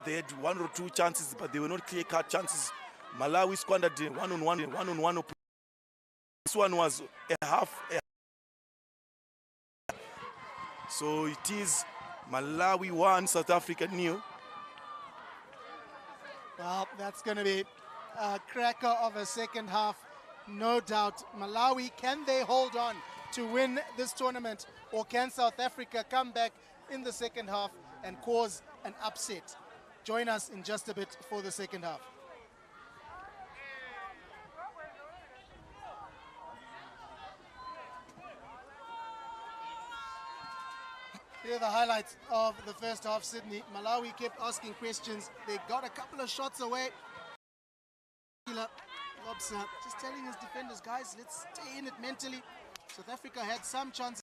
They had one or two chances, but they were not clear-cut chances. Malawi squandered one-on-one. This one was a half. So it is Malawi 1, South Africa 0. Well, that's going to be a cracker of a second half, no doubt. Malawi, can they hold on to win this tournament, or can South Africa come back in the second half and cause an upset? Join us in just a bit for the second half. Here are the highlights of the first half, Sydney. Malawi kept asking questions. They got a couple of shots away. Lobster just telling his defenders, guys, let's stay in it mentally. South Africa had some chances,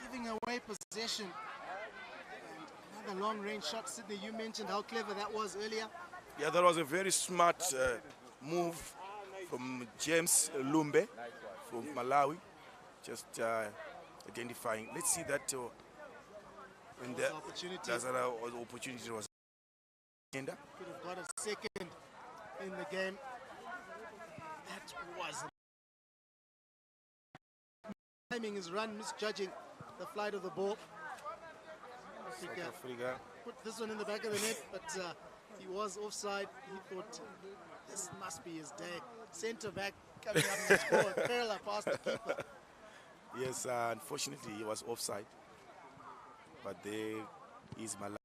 giving away possession. And another long-range shot, Sydney. You mentioned how clever that was earlier. Yeah, that was a very smart move from James Lumbe from Malawi. Just identifying. Let's see that when there's an opportunity was. Could have got a second in the game. That was timing his run, misjudging the flight of the ball. Africa put this one in the back of the net, but he was offside. He thought this must be his day. Centre back coming up to score a curler past the keeper. Yes, unfortunately he was offside, but there is Malawi.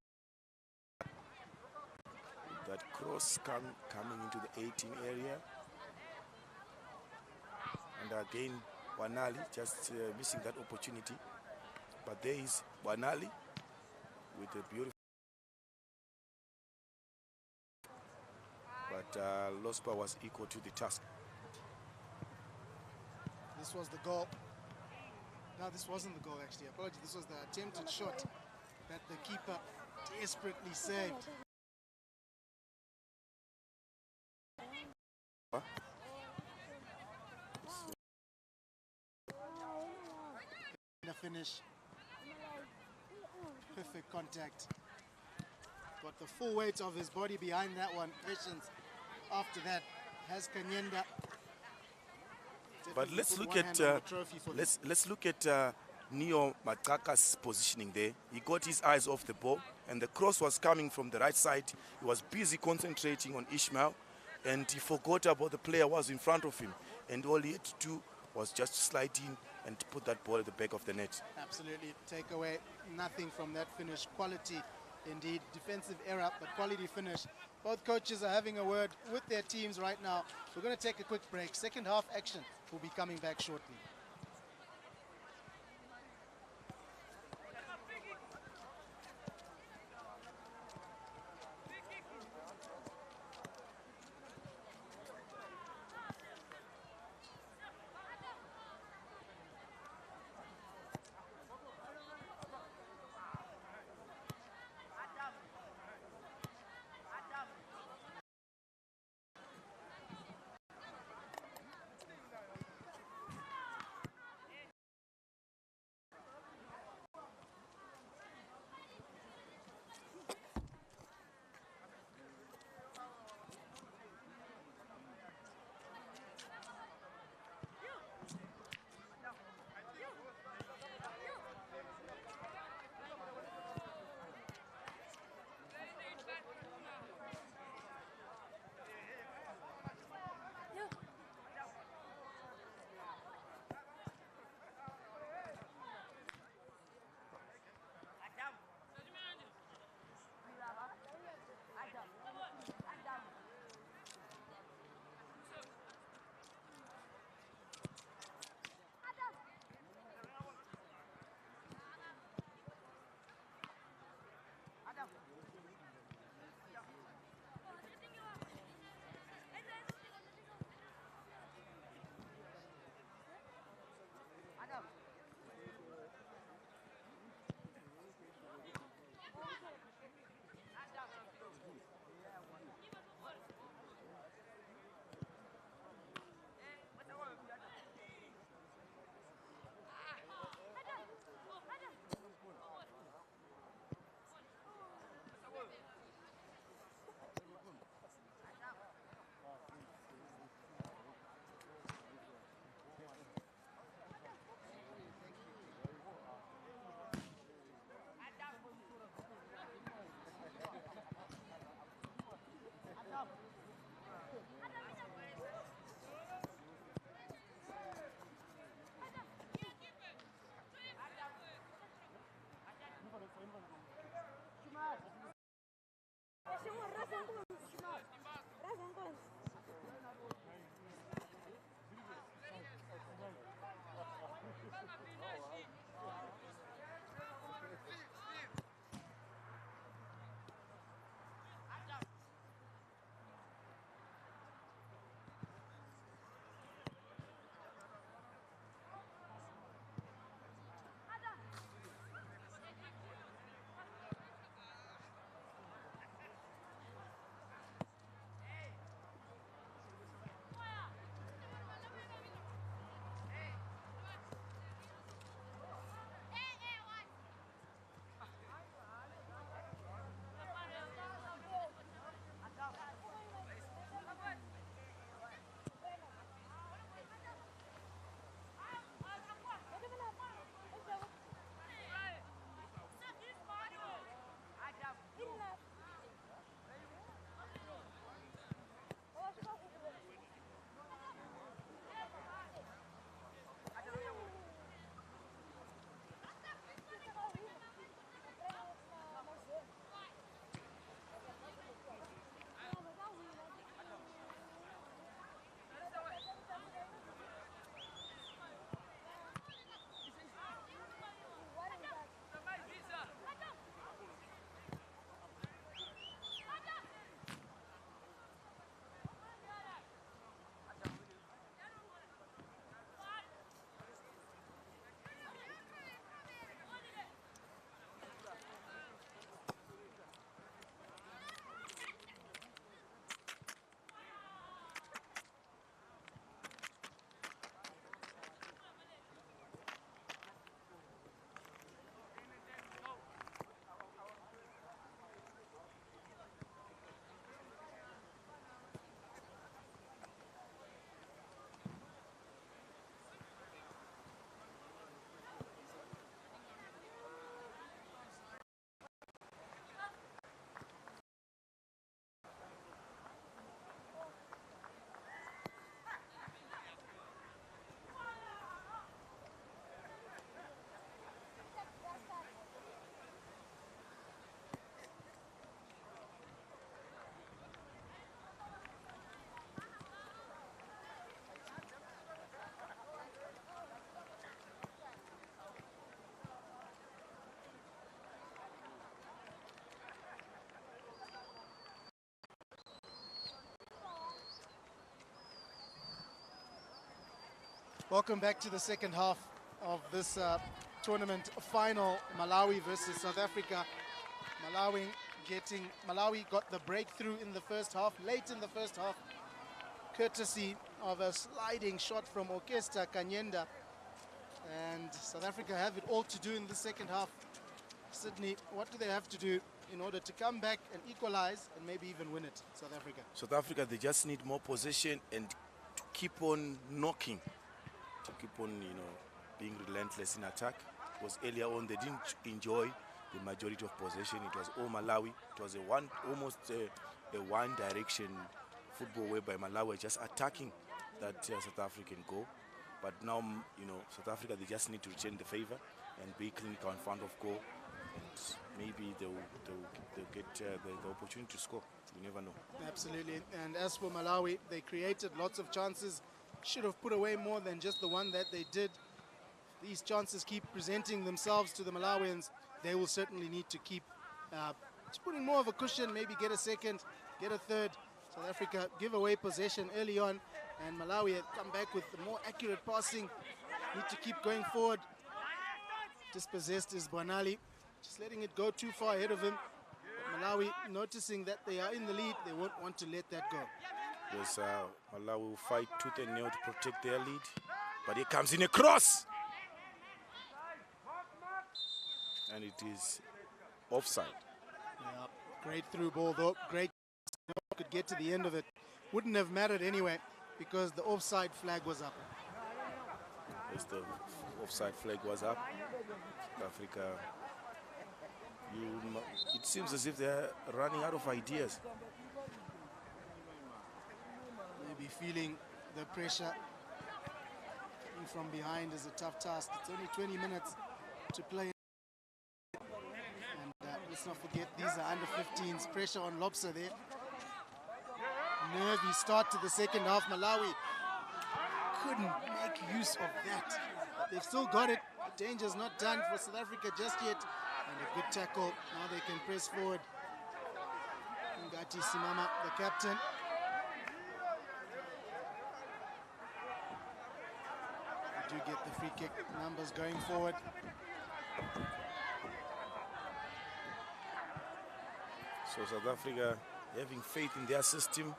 That cross coming into the 18 area, and again Wanali just missing that opportunity, but there is Wanali with a beautiful, but Lospa was equal to the task. This was the goal. No, this wasn't the goal actually, apologies. This was the attempted shot that the keeper desperately saved. The finish, perfect contact, got the full weight of his body behind that one. Patience after that has Kanyenda. But let's look at Neo Mataka's positioning there. He got his eyes off the ball, and the cross was coming from the right side. He was busy concentrating on Ishmael, and he forgot about the player was in front of him, and all he had to do was just slide in and put that ball at the back of the net. Absolutely. Take away nothing from that finish. Quality indeed. Defensive error, but quality finish. Both coaches are having a word with their teams right now. We're going to take a quick break. Second half action will be coming back shortly. Welcome back to the second half of this tournament final, Malawi versus South Africa. Malawi got the breakthrough in the first half, late in the first half, courtesy of a sliding shot from Orchestra Kanyenda. And South Africa have it all to do in the second half. Sydney, what do they have to do in order to come back and equalize and maybe even win it, South Africa? South Africa, they just need more possession and to keep on knocking, to keep on, being relentless in attack. Because earlier on, they didn't enjoy the majority of possession. It was all Malawi. It was almost a one-direction football whereby Malawi were just attacking that South African goal. But now, South Africa, they just need to return the favor and be clinical in front of goal. And maybe they'll get the opportunity to score. You never know. Absolutely. And as for Malawi, they created lots of chances. Should have put away more than just the one that they did. These chances keep presenting themselves to the Malawians. They will certainly need to keep putting more of a cushion, maybe get a second, get a third. South Africa give away possession early on, and Malawi have come back with the more accurate passing. Need to keep going forward. Dispossessed is Bwanali, just letting it go too far ahead of him. But Malawi, noticing that they are in the lead, they won't want to let that go. Yes, Malawi will fight tooth and nail to protect their lead. But here comes in a cross. And it is offside. Yeah, great through ball though. Great. Could get to the end of it. Wouldn't have mattered anyway because the offside flag was up. Yes, the offside flag was up. South Africa, it seems as if they're running out of ideas. Maybe feeling the pressure. Coming from behind is a tough task. It's only 20 minutes to play. And let's not forget, these are under 15s. Pressure on Lobster there. nervy start to the second half. Malawi couldn't make use of that. They've still got it. The danger's not done for South Africa just yet. And a good tackle. Now they can press forward. Ngati Simama, the captain. They do get the free kick numbers going forward. So South Africa having faith in their system.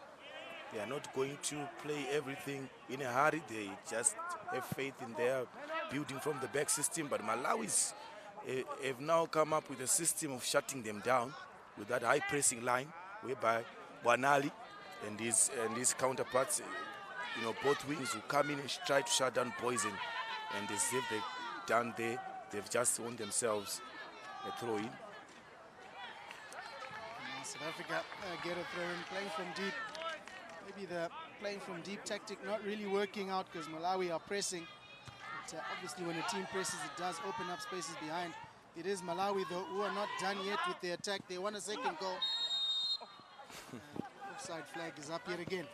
They are not going to play everything in a hurry. They just have faith in their building from the back system. But Malawi's have now come up with a system of shutting them down with that high pressing line, whereby Wanali and his counterparts, you know, both wings will come in and try to shut down Poison. And as if they've done there, they've just won themselves a throw-in. South Africa get a throw-in, playing from deep. Maybe the playing from deep tactic not really working out because Malawi are pressing. But obviously when a team presses, it does open up spaces behind. It is Malawi, though, who are not done yet with their attack. They want a second goal. Offside flag is up yet again.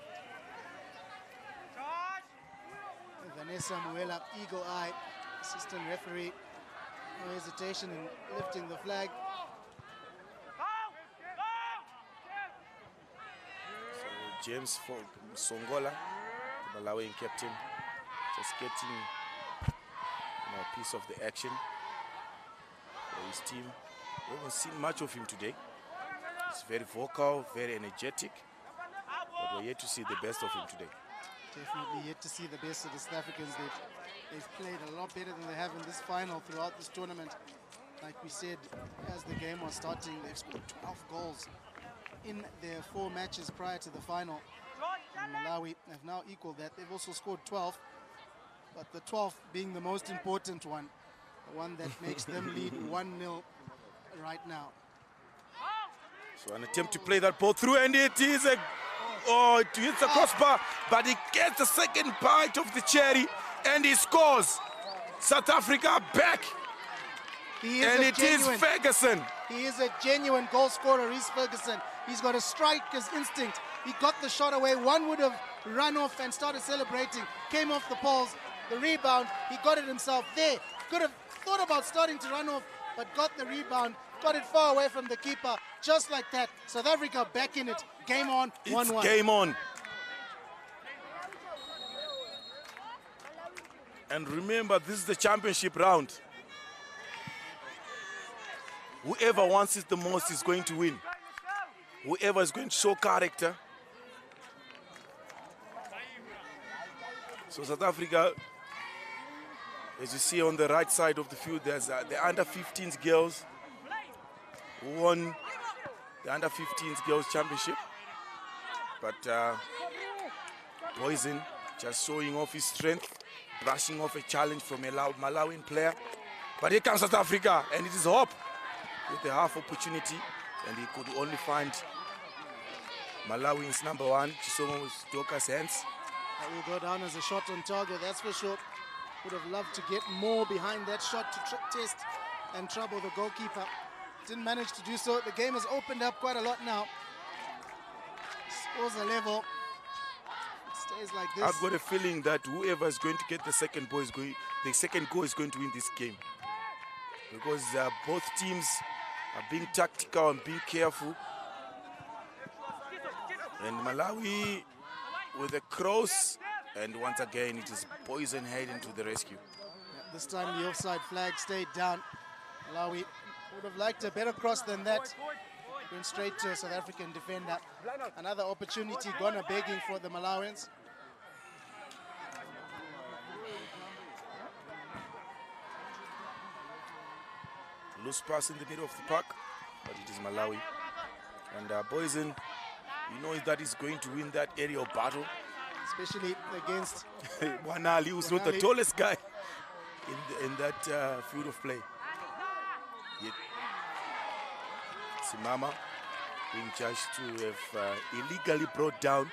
Vanessa Muela, eagle eye, assistant referee. No hesitation in lifting the flag. So James Songola, the Malawian captain, just getting a piece of the action for his team. We haven't seen much of him today. He's very vocal, very energetic, but we're yet to see the best of him today. Definitely yet to see the best of the South Africans. They've played a lot better than they have in this final throughout this tournament. Like we said, as the game was starting, they've scored 12 goals in their 4 matches prior to the final. And Malawi have now equaled that. They've also scored 12, but the 12th being the most important one, the one that makes them lead 1-0 right now. So an attempt to play that ball through, and it is a... Oh, it hits the crossbar, but he gets the second bite of the cherry, and he scores. South Africa back. And it is Ferguson. He is a genuine goal scorer, Reece Ferguson. He's got a striker's instinct. He got the shot away. One would have run off and started celebrating. Came off the poles. The rebound, he got it himself there. Could have thought about starting to run off, but got the rebound. Got it far away from the keeper. Just like that. South Africa back in it. Game on, 1-1. It's game on. And remember, this is the championship round. Whoever wants it the most is going to win. Whoever is going to show character. So South Africa, as you see on the right side of the field, there's the under-15s girls who won the under-15s girls championship. But Poison just showing off his strength, brushing off a challenge from a Malawian player. But here comes South Africa, and it is hope with the half opportunity, and he could only find Malawi's number 1, Chisomo Doka's hands. That will go down as a shot on target, that's for sure. Would have loved to get more behind that shot to test and trouble the goalkeeper. Didn't manage to do so. The game has opened up quite a lot now. Scores a level. It stays like this. I've got a feeling that whoever is going to get the second goal is going to win this game, because both teams are being tactical and being careful. And Malawi with a cross, and once again it is Poison heading to the rescue. Yeah, this time the offside flag stayed down. Malawi would have liked a better cross than that. Went straight to a South African defender. Another opportunity gone begging for the Malawians. Loose pass in the middle of the park, but it is Malawi. And Poison, you know that he's going to win that aerial battle. Especially against Wanali, who's not the tallest guy in that field of play. Yet Simama being judged to have illegally brought down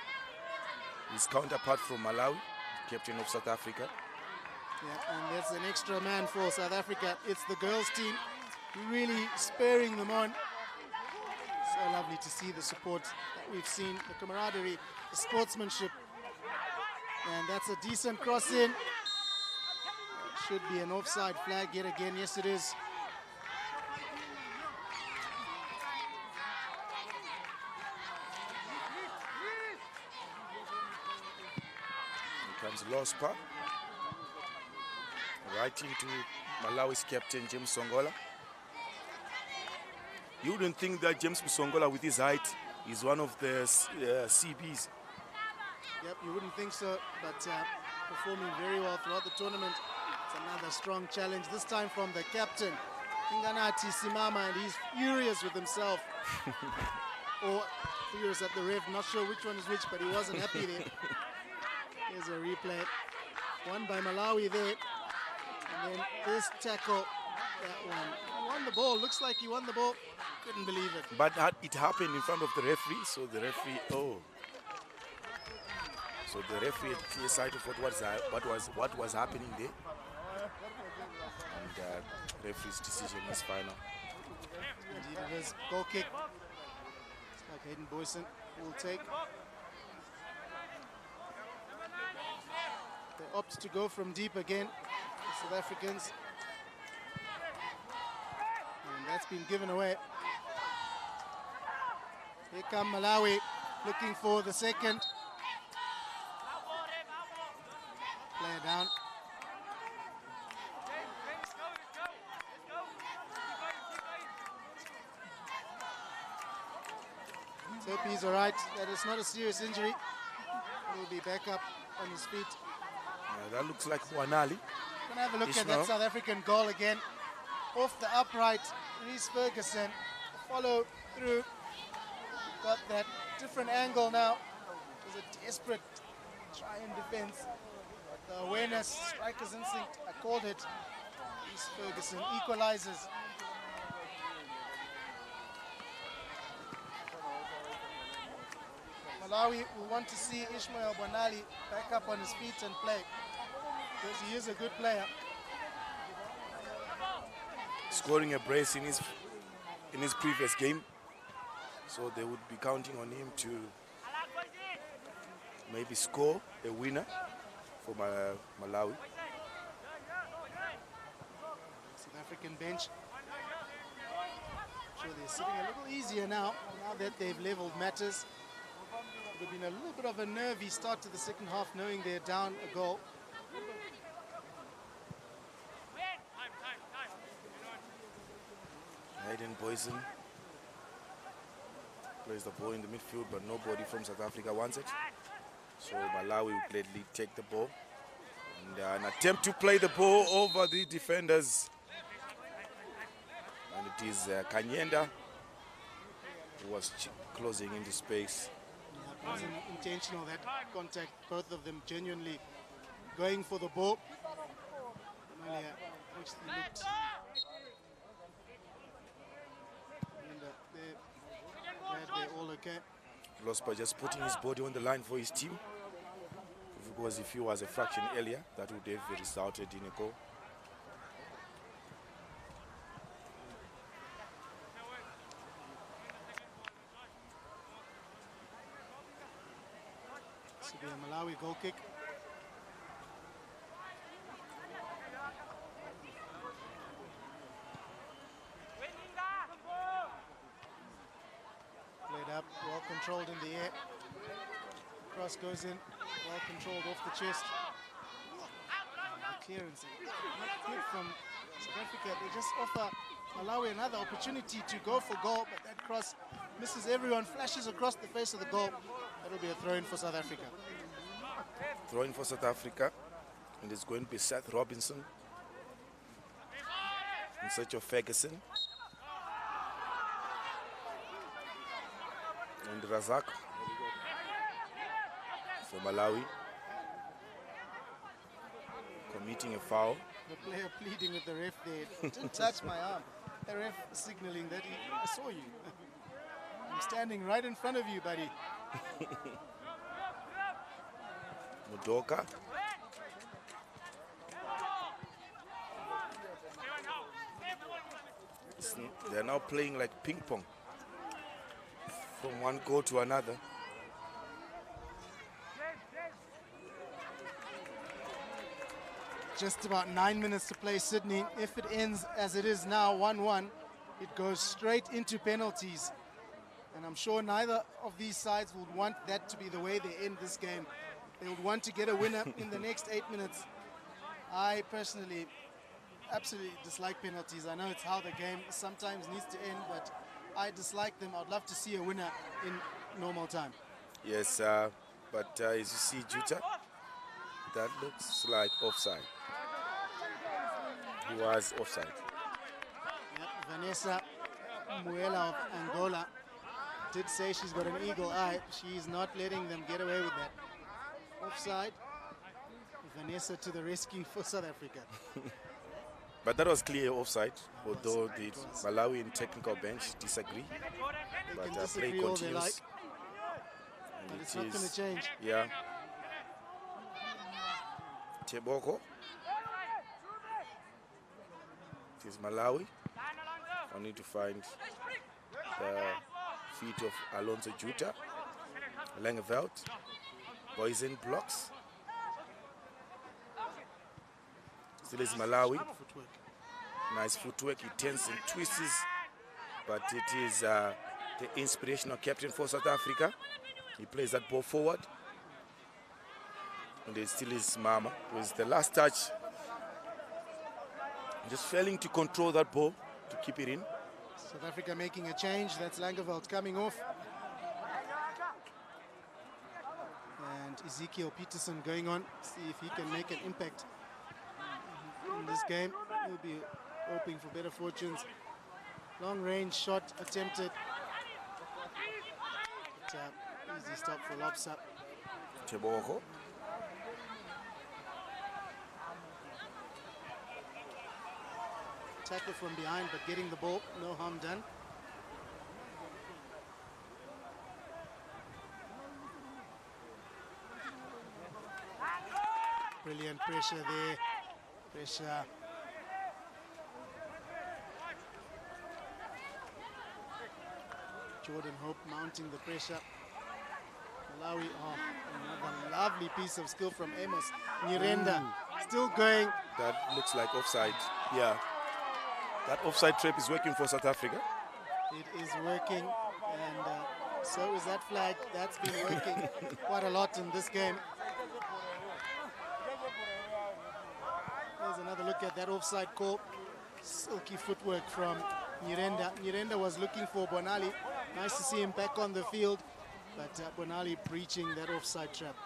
his counterpart from Malawi, captain of South Africa. Yeah, and that's an extra man for South Africa. It's the girls' team really spurring them on. So lovely to see the support that we've seen, the camaraderie, the sportsmanship. And that's a decent cross in. Should be an offside flag yet again. Yes, it is. Here comes Lospa. Right into Malawi's captain, James Songola. You wouldn't think that James Songola, with his height, is one of the CBs. Yep, you wouldn't think so, but performing very well throughout the tournament. It's another strong challenge, this time from the captain, Inganati Simama, and he's furious with himself. Or furious at the ref, not sure which one is which, but he wasn't happy there. Here's a replay. Won by Malawi there. And then this tackle, that one. He won the ball, looks like he won the ball. Couldn't believe it. But it happened in front of the referee, so the referee, So the referee had clear sight of what was happening there. And referee's decision is final. Indeed it is. Goal kick. It's like Hayden Boyson will take. They opt to go from deep again, the South Africans. And that's been given away. Here come Malawi, looking for the second. Player down. So hope he's all right. That is not a serious injury. He'll be back up on his feet. That looks like Wanali. Gonna have a look at that South African goal again. Off the upright, Reece Ferguson. Follow through. Got that different angle now. It was a desperate try and defense. But the awareness, striker's instinct, I called it. Reece Ferguson equalizes. Malawi will want to see Ishmael Bonali back up on his feet and play, because he is a good player. Scoring a brace in his previous game, so they would be counting on him to maybe score a winner for Malawi. South African bench. I'm sure they're sitting a little easier now that they've leveled matters. It would have been a little bit of a nervy start to the second half, knowing they're down a goal. Hayden Boyson plays the ball in the midfield, but nobody from South Africa wants it. So Malawi will gladly take the ball. And an attempt to play the ball over the defenders. And it is Kanyenda who was closing into space. Yeah, it wasn't intentional, that contact. Both of them genuinely going for the ball. Malia actually looked. And they're all okay. Lospa just putting his body on the line for his team. Because if he was a fraction earlier, that would have resulted in a goal. This will be a Malawi goal kick. Played up, well controlled in the air. Cross goes in, well controlled off the chest. The clearance, not good from South Africa. They just offer Malawi another opportunity to go for goal, but that cross misses everyone, flashes across the face of the goal. That'll be a throw-in for South Africa. Throw-in for South Africa, and it's going to be Seth Robinson in search of Ferguson. And Razak for Malawi, committing a foul. The player pleading with the ref there. Didn't touch my arm. The ref signaling that I saw you. I'm standing right in front of you, buddy. Mudoka. They're now playing like ping pong. from one goal to another. Just about 9 minutes to play, Sydney. If it ends as it is now, 1-1, it goes straight into penalties. And I'm sure neither of these sides would want that to be the way they end this game. They would want to get a winner in the next 8 minutes. I personally absolutely dislike penalties. I know it's how the game sometimes needs to end, but I dislike them. I'd love to see a winner in normal time. Yes, but as you see, Juta, that looks like offside. He was offside. Yep, Vanessa Muela of Angola did say she's got an eagle eye. She's not letting them get away with that. Offside. Vanessa to the rescue for South Africa. But that was clear offside, although the Malawian technical bench disagree. They But can play disagree all they continues. like, but it's not going to change. Yeah. Teboko. It is Malawi. I need to find the feet of Alonso Juta. Langeveld. Boysen blocks. Still is Malawi. Footwork. Nice footwork. He turns and twists. But it is the inspirational captain for South Africa. He plays that ball forward. And it still is Mama. It was the last touch. Just failing to control that ball to keep it in. South Africa making a change. That's Langeveld coming off. And Ezekiel Peterson going on. See if he can make an impact in this game. He'll be hoping for better fortunes. Long range shot attempted. But, easy stop for Lobsa. Teboko. Tackle from behind, but getting the ball, no harm done. Brilliant pressure there. Pressure. Jordan Hope mounting the pressure. Malawi, another lovely piece of skill from Amos. Nyirenda still going. That looks like offside. Yeah. That offside trap is working for South Africa. It is working, and so is that flag. That's been working quite a lot in this game. There's another look at that offside call. Silky footwork from Nyirenda. Nyirenda was looking for Bonali. Nice to see him back on the field, but Bonali breaching that offside trap.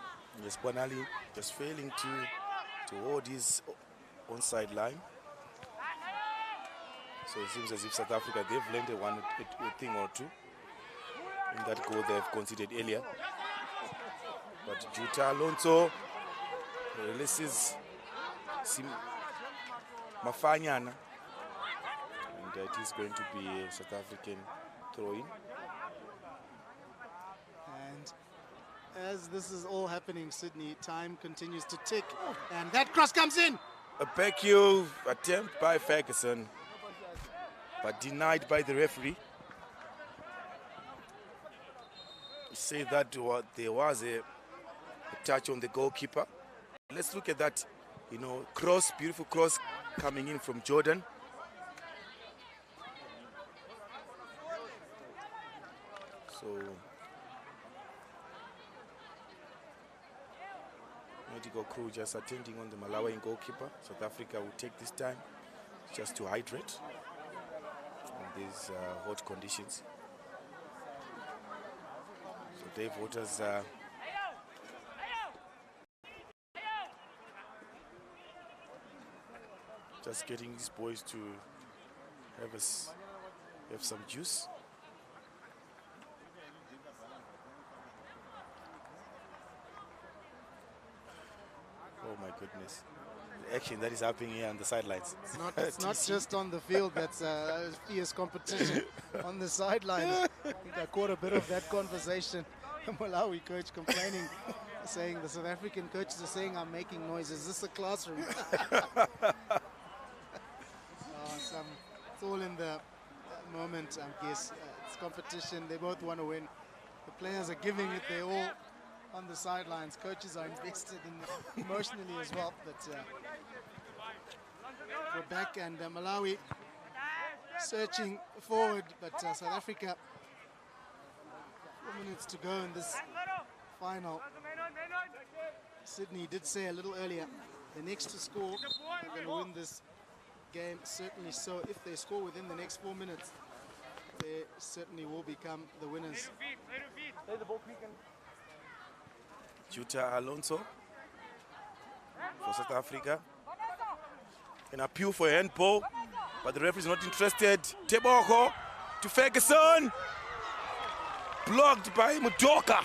Yes, Bonali just failing to hold his onside line. So it seems as if South Africa, they've learned a thing or two in that goal they've conceded earlier. But Juta Alonso releases Mafanyana, and it is going to be a South African throw-in. And as this is all happening, Sydney, time continues to tick, and that cross comes in. A back heel attempt by Ferguson, but denied by the referee. He said that there was a touch on the goalkeeper. Let's look at that, cross, beautiful cross coming in from Jordan. So, medical crew just attending on the Malawian goalkeeper. South Africa will take this time just to hydrate in these hot conditions. So Dave Waters just getting these boys to have some juice. Oh my goodness. The action that is happening here on the sidelines. It's not just on the field, that's fierce competition on the sidelines. I think I caught a bit of that conversation. The Malawi coach complaining, saying the South African coaches are saying I'm making noise. Is this a classroom? It's all in the moment, I guess. It's competition. They both want to win. The players are giving it their all on the sidelines. Coaches are invested in emotionally as well. But we're back, and Malawi searching forward, but South Africa, 4 minutes to go in this final. Sydney did say a little earlier, the next to score are going to win this game, certainly so. If they score within the next 4 minutes, they certainly will become the winners. Juta Alonso for South Africa. An appeal for a handball, but the referee is not interested. Tebogo to Ferguson. Blocked by Mudoka.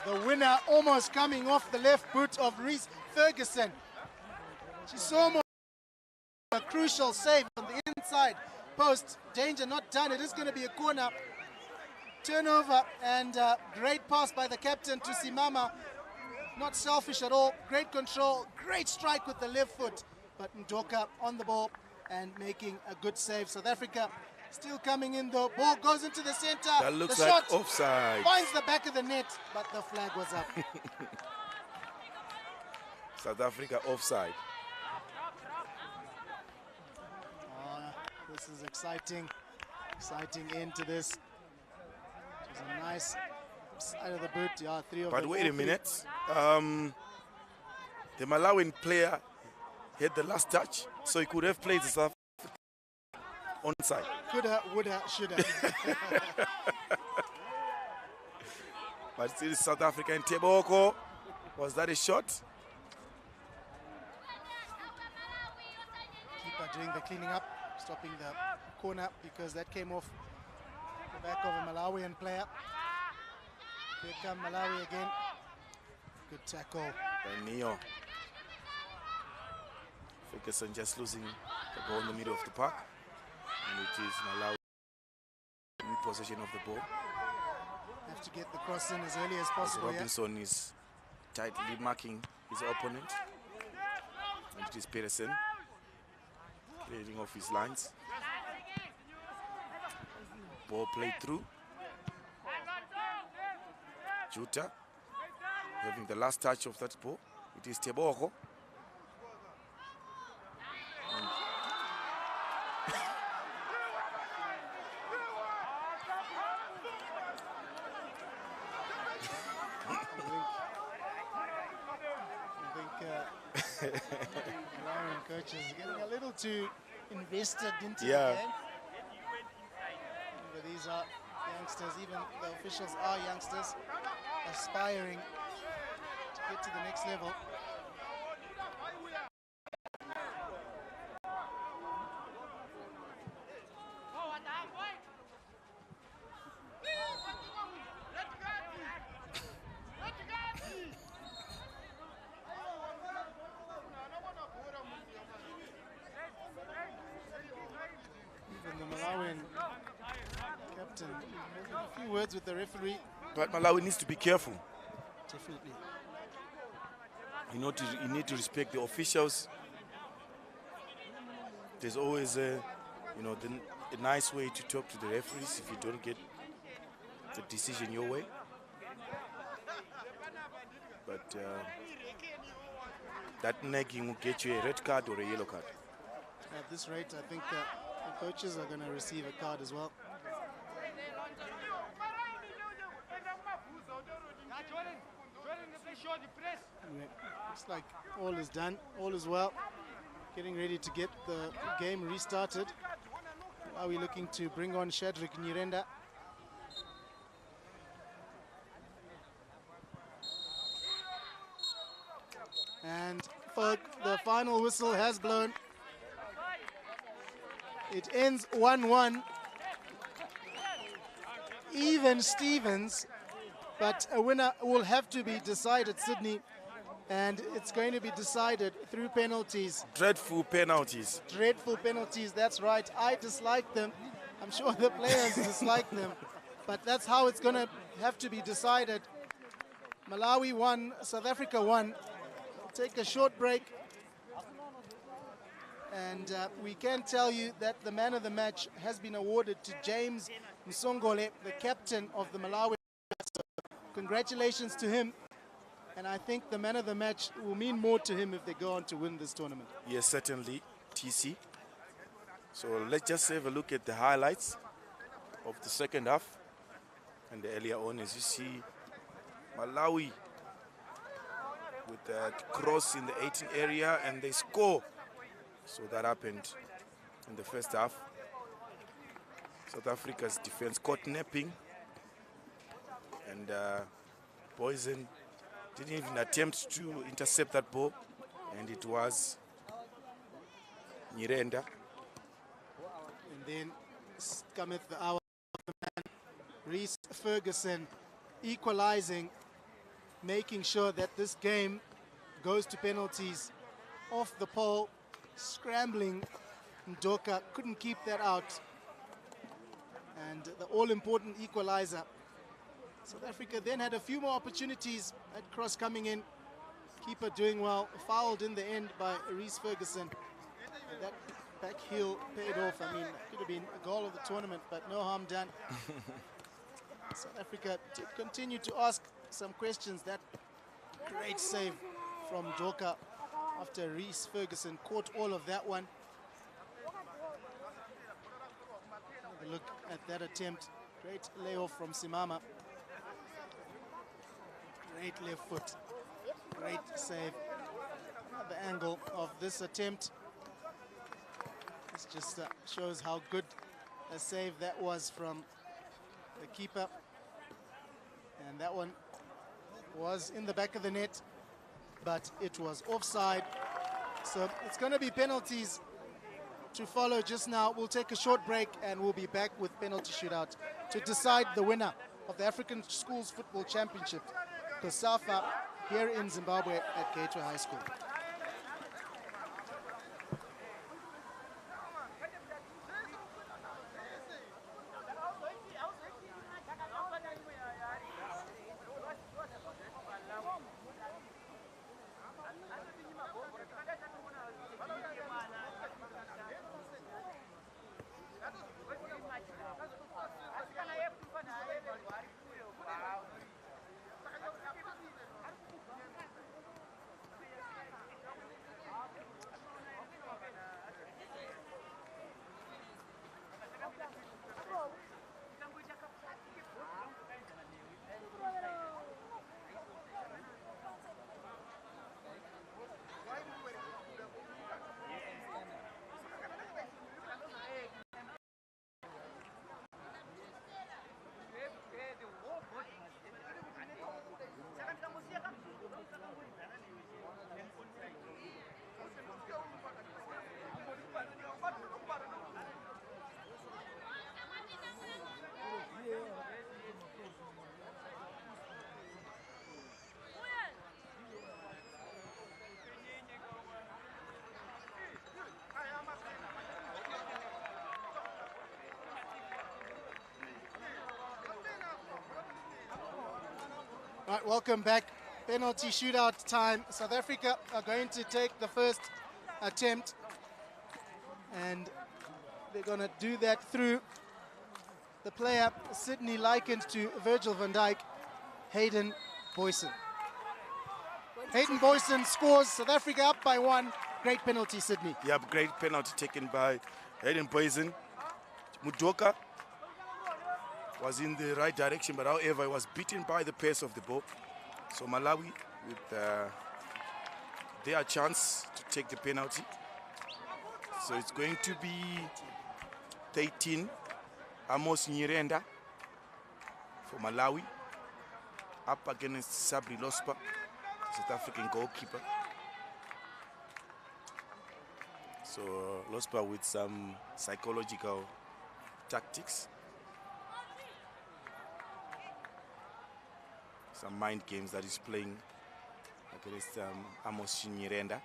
The winner almost coming off the left boot of Reese Ferguson. She's almost a crucial save on the inside post. Danger not done. It is going to be a corner. Turnover, and great pass by the captain to Simama. Not selfish at all. Great control. Great strike with the left foot. But Mudoka on the ball and making a good save. South Africa still coming in though. Ball goes into the center. That looks the like shot offside. finds the back of the net, but the flag was up. South Africa offside. This is exciting. Exciting end to this. It was a nice side of the boot. Yeah, three of them. But wait a minute. The Malawian player had the last touch, so he could have played the South Africa onside. Coulda, woulda, shoulda. But still South Africa and Tebogo. Was that a shot? Keeper doing the cleaning up, stopping the corner because that came off the back of a Malawian player. Here come Malawi again. Good tackle. By Neo. Ferguson just losing the ball in the middle of the park. And it is Malawi in possession of the ball. Have to get the cross in as early as possible. Robinson is tightly marking his opponent. And it is Peterson clearing off his lines. Ball played through. Juta having the last touch of that ball. It is Tebogo. Malawian coaches getting a little too invested into the game. But these are youngsters, even the officials are youngsters, aspiring to get to the next level. A few words with the referee. But Malawi needs to be careful. Definitely. You need to respect the officials. There's always a nice way to talk to the referees if you don't get the decision your way. But that nagging will get you a red card or a yellow card. At this rate, I think the coaches are going to receive a card as well. Anyway, looks like all is done, all is well. Getting ready to get the game restarted. Are we looking to bring on Shadrack Nyirenda? And the final whistle has blown. It ends 1-1. Even Stevens, but a winner will have to be decided, Sydney, and it's going to be decided through penalties. Dreadful penalties. Dreadful penalties, that's right. I dislike them. I'm sure the players dislike them, but that's how it's going to have to be decided. Malawi won, South Africa won. We'll take a short break. And we can tell you that the man of the match has been awarded to James Msongole, the captain of the Malawi. So congratulations to him. And I think the man of the match will mean more to him if they go on to win this tournament. Yes, certainly, TC. So let's just have a look at the highlights of the second half. And earlier on, as you see, Malawi with that cross in the 18 area, and they score. So that happened in the first half. South Africa's defense caught napping, and Poison didn't even attempt to intercept that ball, and it was Nyirenda. And then cometh the hour of the man, Reece Ferguson, equalizing, making sure that this game goes to penalties. Off the pole, scrambling, Ndoka couldn't keep that out. And the all-important equalizer. South Africa then had a few more opportunities at cross coming in. Keeper doing well, fouled in the end by Reece Ferguson. And that back heel paid off. I mean, it could have been a goal of the tournament, but no harm done. South Africa did continue to ask some questions. That great save from Ndoka after Reece Ferguson caught all of that one. Have a look at that attempt. Great layoff from Simama. Great left foot. Great save. The angle of this attempt. This just shows how good a save that was from the keeper. And that one was in the back of the net, but it was offside. So it's going to be penalties to follow just now. We'll take a short break and we'll be back with penalty shootout to decide the winner of the African Schools Football Championship, CAF, here in Zimbabwe at Gateway High School. Right, welcome back. Penalty shootout time. South Africa are going to take the first attempt, and they're going to do that through the player Sydney likened to Virgil van Dijk, Hayden Boyson. Hayden Boyson scores. South Africa up by 1. Great penalty, Sydney. Yeah, great penalty taken by Hayden Boyson. Mudoka was in the right direction, but however, he was beaten by the pace of the ball. So Malawi with their chance to take the penalty. So it's going to be 13, Amos Nyirenda for Malawi, up against Sabri Lospa, South African goalkeeper. So Lospa with some psychological tactics. Some mind games that he's playing against Amos Nyirenda.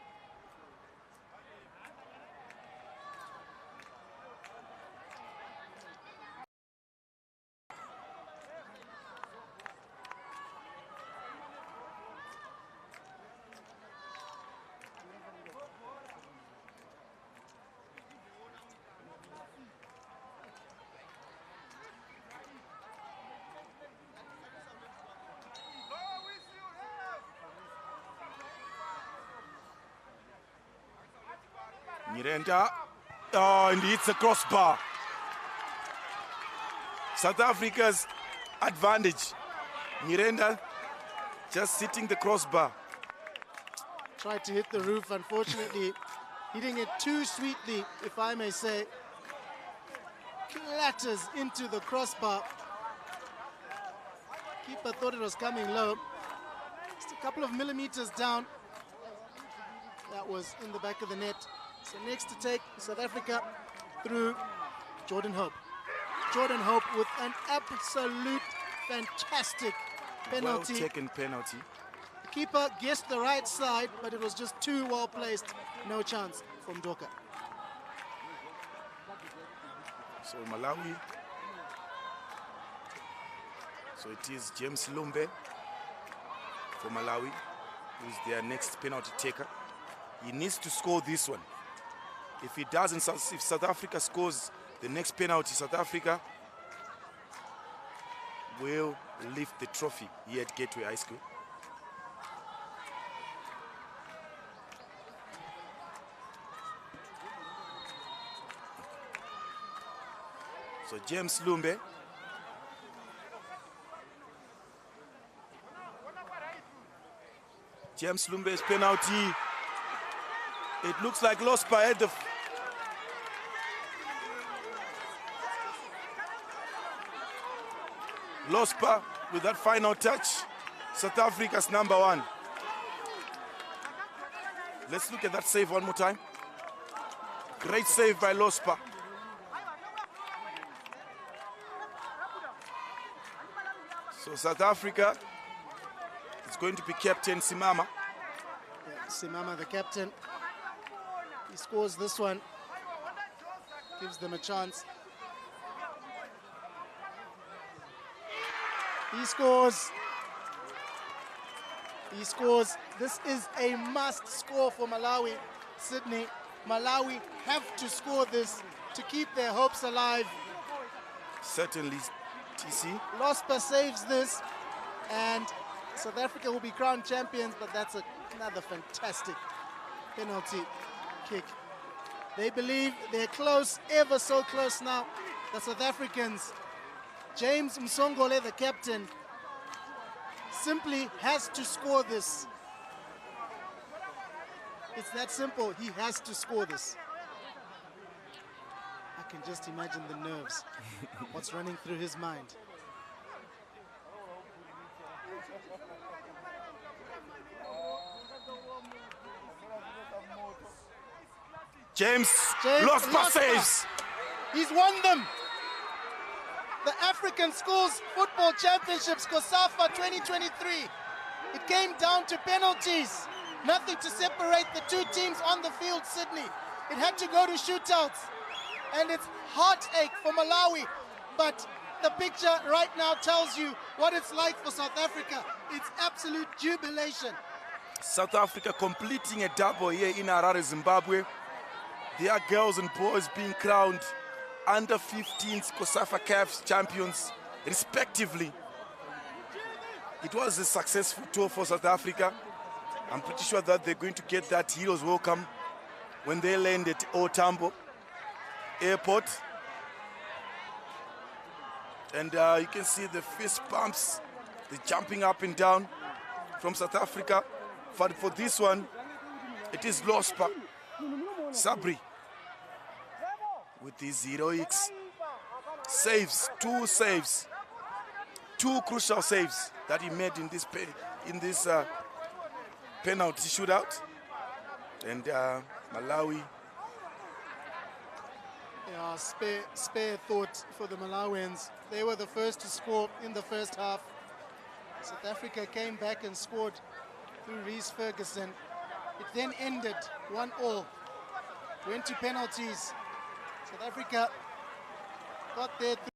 Nyirenda. Oh, and he hits the crossbar. South Africa's advantage. Nyirenda just hitting the crossbar. Tried to hit the roof, unfortunately. Hitting it too sweetly, if I may say. Clatters into the crossbar. Keeper thought it was coming low. Just a couple of millimeters down. That was in the back of the net. So next to take South Africa through Jordan Hope. Jordan Hope with an absolute fantastic penalty. Well taken penalty. The keeper guessed the right side, but it was just too well placed. No chance from Doka. So Malawi. So it is James Lumbe for Malawi, who's their next penalty taker. He needs to score this one. If he doesn't, if South Africa scores the next penalty, South Africa will lift the trophy here at Gateway High School. So James Lumbe. James Lumbe's penalty. It looks like lost by head. Lospa with that final touch. South Africa's #1. Let's look at that save one more time. Great save by Lospa. So South Africa is going to be captain Simama. Yeah, Simama, the captain. He scores this one. Gives them a chance. He scores. He scores. This is a must score for Malawi. Sydney, Malawi have to score this to keep their hopes alive. Certainly, TC. Lospa saves this, and South Africa will be crowned champions, but that's another fantastic penalty kick. They believe they're close, ever so close now, the South Africans. James Msongole, the captain, simply has to score this. It's that simple. He has to score this. I can just imagine the nerves, what's running through his mind. James Lospa saves. He's won them. The African Schools Football Championships, COSAFA 2023. It came down to penalties. Nothing to separate the two teams on the field, Sydney. It had to go to shootouts. And it's heartache for Malawi. But the picture right now tells you what it's like for South Africa. It's absolute jubilation. South Africa completing a double here in Harare, Zimbabwe. Their girls and boys being crowned under 15s COSAFA CAF champions, respectively. It was a successful tour for South Africa. I'm pretty sure that they're going to get that hero's welcome when they land at Otambo Airport. And you can see the fist pumps, the jumping up and down from South Africa. But for this one, it is Lospa Sabri with his heroics. Saves, two crucial saves that he made in this penalty shootout. And Malawi. Yeah, spare thought for the Malawians. They were the first to score in the first half. South Africa came back and scored through Reece Ferguson. It then ended 1-1. Went to penalties. South Africa got there through.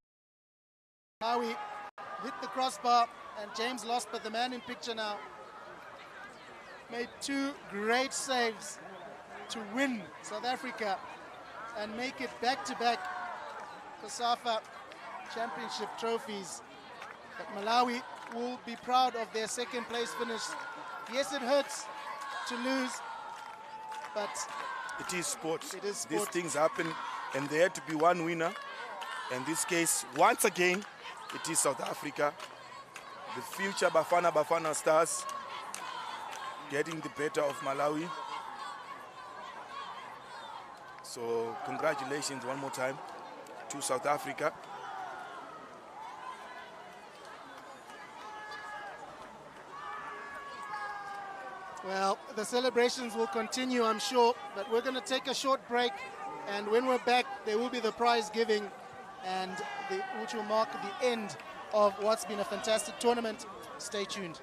Malawi hit the crossbar, and James Lospa, the man in picture now, made two great saves to win South Africa and make it back-to-back COSAFA championship trophies. But Malawi will be proud of their second place finish. Yes, it hurts to lose, but It is sport. It is sport. These things happen, and there had to be one winner. In this case, once again, it is South Africa. The future Bafana Stars getting the better of Malawi. So congratulations one more time to South Africa. Well, the celebrations will continue, I'm sure, but we're going to take a short break, and when we're back, there will be the prize giving, and which will mark the end of what's been a fantastic tournament. Stay tuned.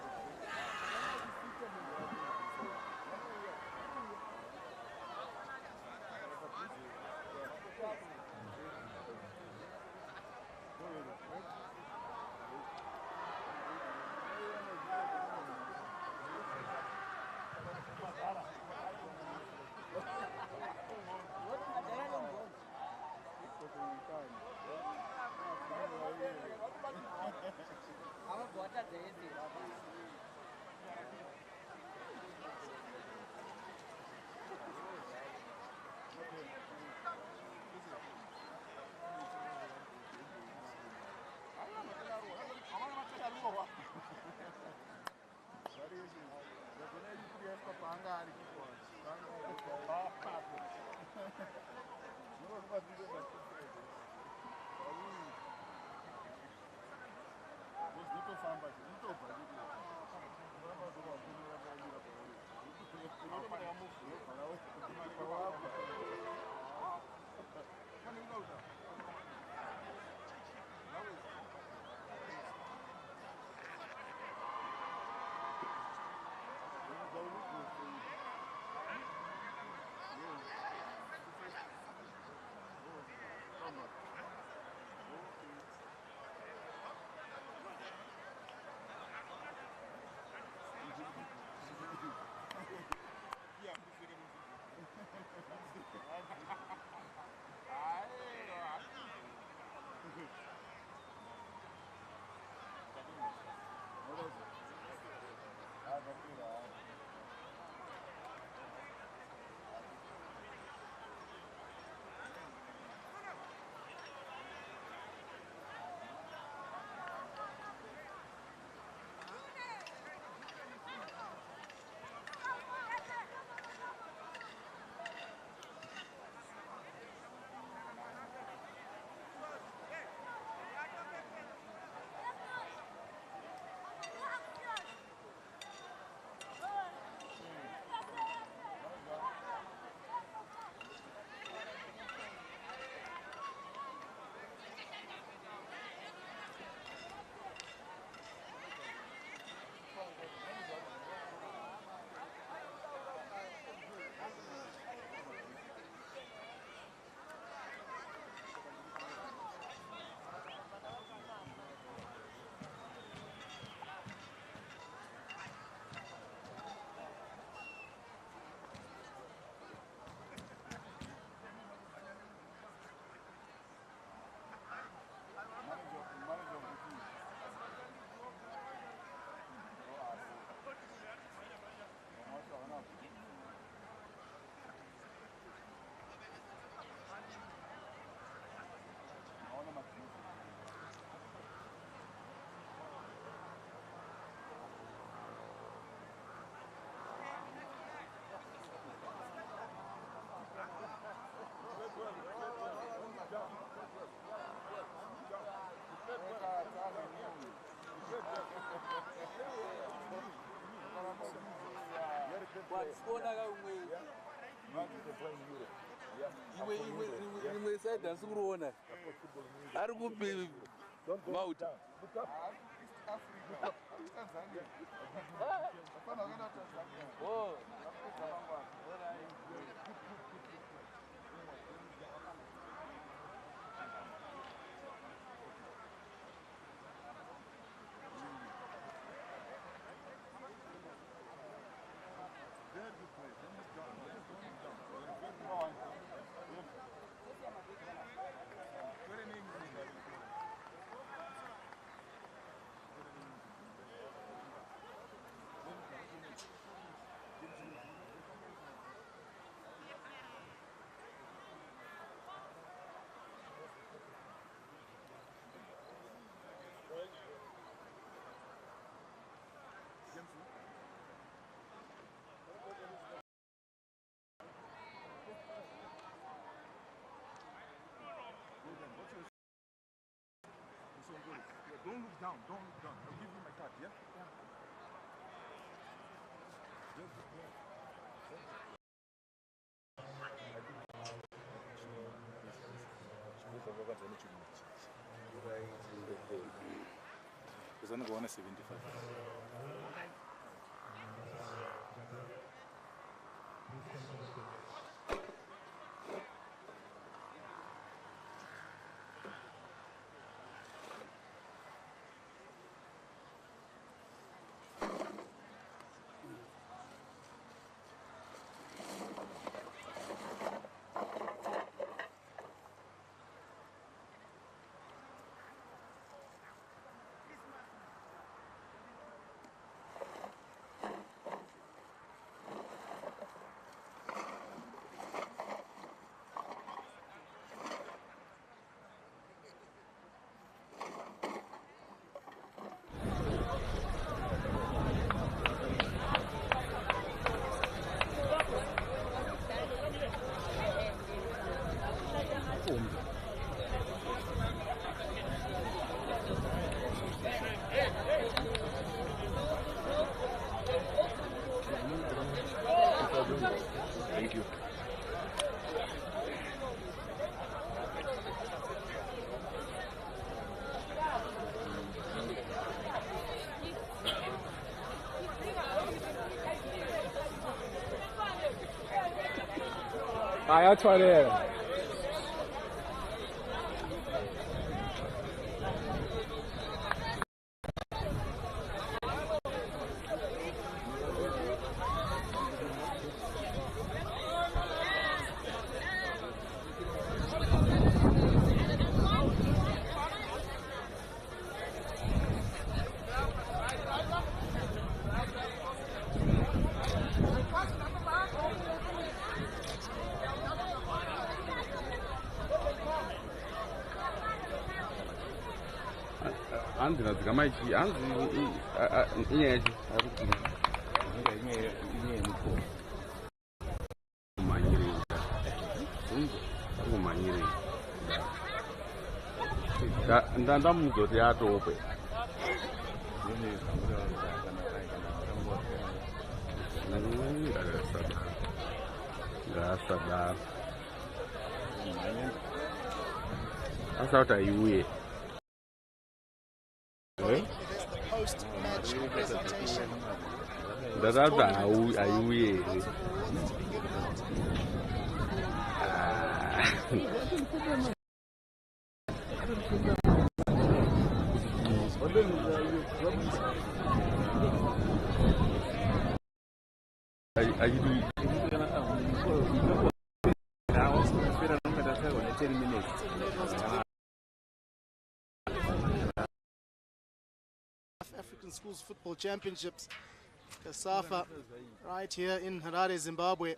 down. Don't look down. I'll give you my card, yeah? Because I'm going to 75. Thank you. I'll try that. Anzi kama hiki anzi yenyewe umanyiri ndanda muzoti atope ngasada asauta iuye Post-match presentation. ndadada aiuye African Schools Football Championships, CAF, right here in Harare, Zimbabwe,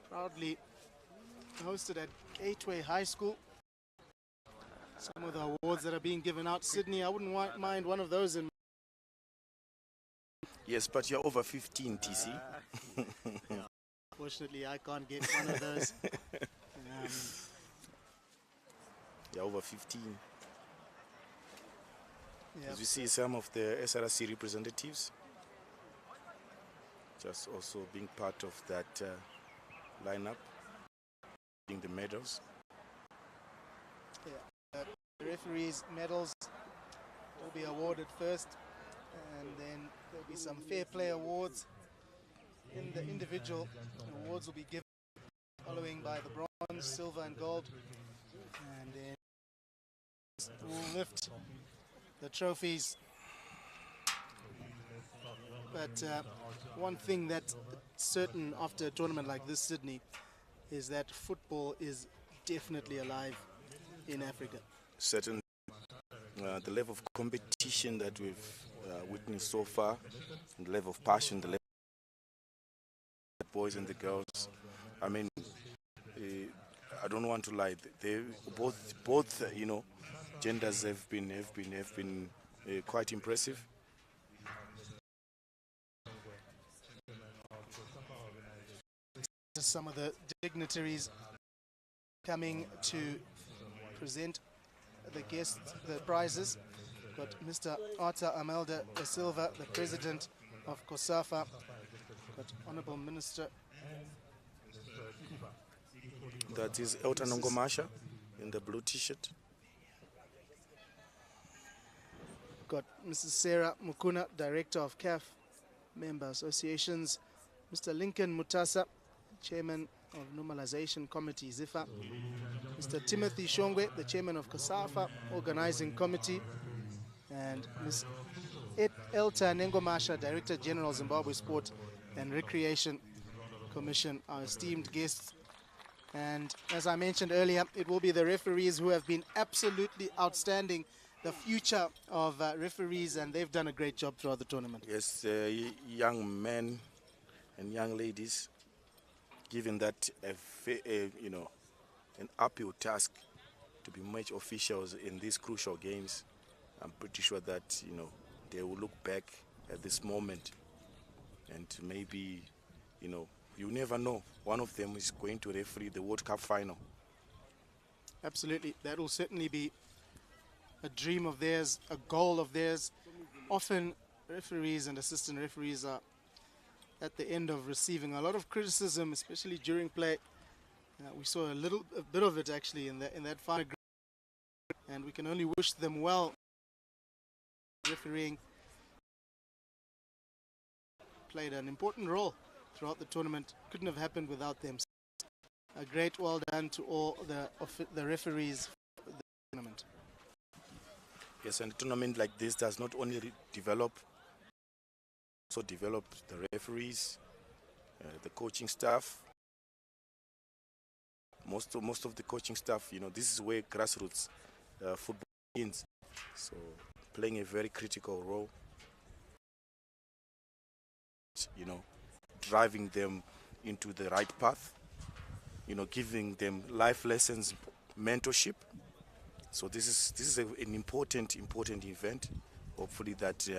proudly hosted at Gateway High School. Some of the awards that are being given out. Sydney, I wouldn't mind one of those. Yes, but you're over 15, TC. Unfortunately, I can't get one of those. You're over 15. Yeah. As you see some of the SRC representatives just also being part of that lineup, getting the medals. Yeah. The referees' medals will be awarded first, and then there'll be some fair play awards. And the individual awards will be given following by the bronze, silver and gold. And then we'll lift the trophies. But one thing that's certain after a tournament like this, Sydney, is that football is definitely alive in Africa. Certainly, the level of competition that we've witnessed so far, and the level of passion, the level of the boys and the girls. I mean, I don't want to lie. They both you know, genders have been quite impressive. Some of the dignitaries coming to present the guests the prizes. Got Mr. Arta Amelda da Silva, the president of COSAFA. Got Honorable Minister. That is Elton Ngomasha in the blue t-shirt. Got Mrs. Sarah Mukuna, director of CAF member associations. Mr. Lincoln Mutasa, chairman of normalization committee ZIFA. Mr. Timothy Shongwe, the chairman of COSAFA organizing committee. And Ms. Elta Nengomasha, director general Zimbabwe Sport and Recreation Commission, our esteemed guests. And as I mentioned earlier, it will be the referees who have been absolutely outstanding, the future of referees, and they've done a great job throughout the tournament. Yes, young men and young ladies, given that an uphill task to be match officials in these crucial games, I'm pretty sure that they will look back at this moment, and maybe you never know, one of them is going to referee the World Cup final. Absolutely, that will certainly be a dream of theirs, a goal of theirs. Often referees and assistant referees are at the end of receiving a lot of criticism, especially during play. We saw a bit of it actually in that final, and we can only wish them well. Refereeing played an important role throughout the tournament. Couldn't have happened without them. A great well done to all the referees for the tournament. Yes, and a tournament like this does not only develop the referees, the coaching staff. Most of the coaching staff, this is where grassroots football begins. So playing a very critical role, driving them into the right path, giving them life lessons, mentorship. So this is an important event. Hopefully that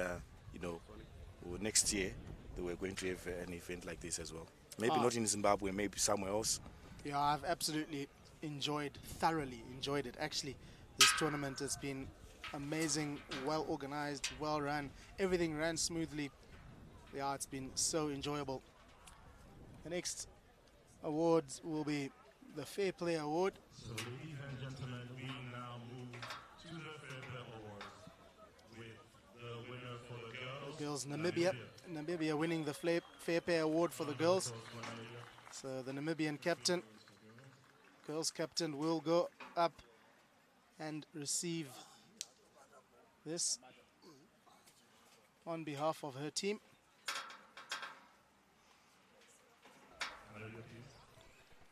next year we're going to have an event like this as well. Maybe not in Zimbabwe, maybe somewhere else. Yeah, I've absolutely thoroughly enjoyed it. Actually, this tournament has been amazing, well organized, well run. Everything ran smoothly. Yeah, it's been so enjoyable. The next awards will be the Fair Play Award. So, ladies and gentlemen, we now move to the Fair Play Award with the winner for the girls. Namibia winning the Fair Play Award for the girls. So the Namibian captain, girls captain, will go up and receive this on behalf of her team.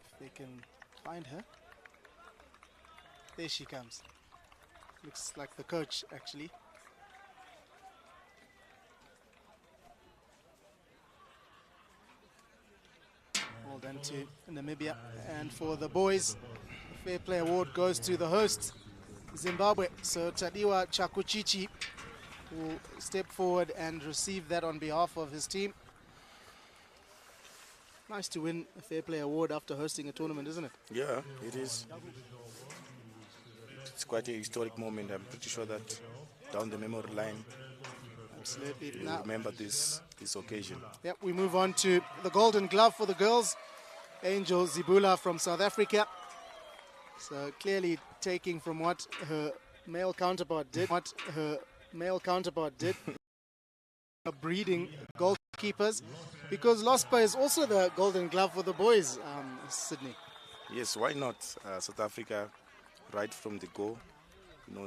If they can find her. There she comes. Looks like the coach, actually. Well done to Namibia. And for the boys, the Fair Play Award goes to the host, Zimbabwe. So Tadiwa Chakuchichi will step forward and receive that on behalf of his team. Nice to win a Fair Play Award after hosting a tournament, isn't it? Yeah, it is. It's quite a historic moment. I'm pretty sure that down the memory line, absolutely, you remember this occasion. Yep, we move on to the Golden Glove for the girls. Angel Zibula from South Africa. So clearly taking from what her male counterpart did. Breeding goalkeepers, because Lospa is also the Golden Glove for the boys, Sydney. Yes, why not? South Africa, right from the go,